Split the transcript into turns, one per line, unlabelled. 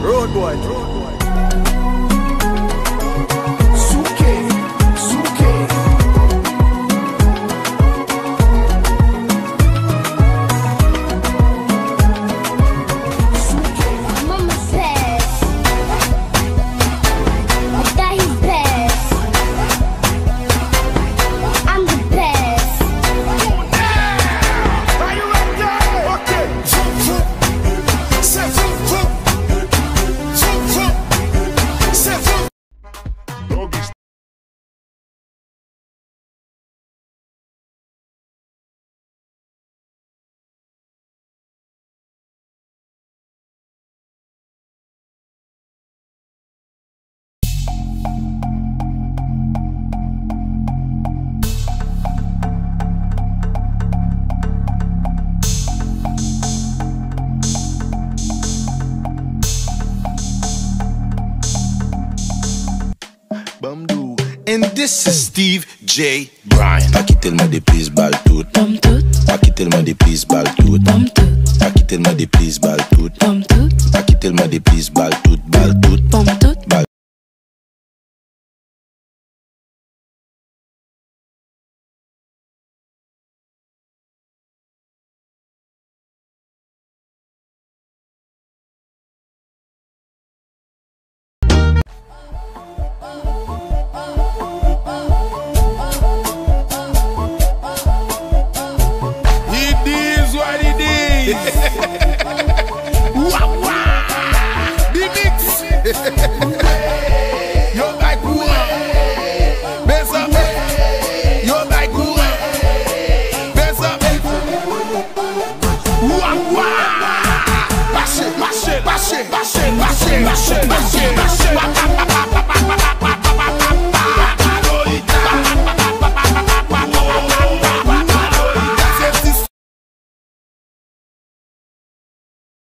Road boy. Suke, Suke.
Mama says that he's best. I'm the best.
Are you ready? Okay. Say
And this is Steve J. Bryan. Pas quitter le des prises balles toutes.
Pomme toute.
Pas quitter le des prises balles toutes.
Pomme toute.
Pas quitter le des prises balles toutes.
Pomme toute.
Pas quitter le des prises balles toutes. Balles toutes.
Pomme toute.
Balles.
Wah wah, the mix. Yo like quoi? Besa, yo like quoi? Besa. Wah wah, marche, marche, marche, marche, marche, marche, marche.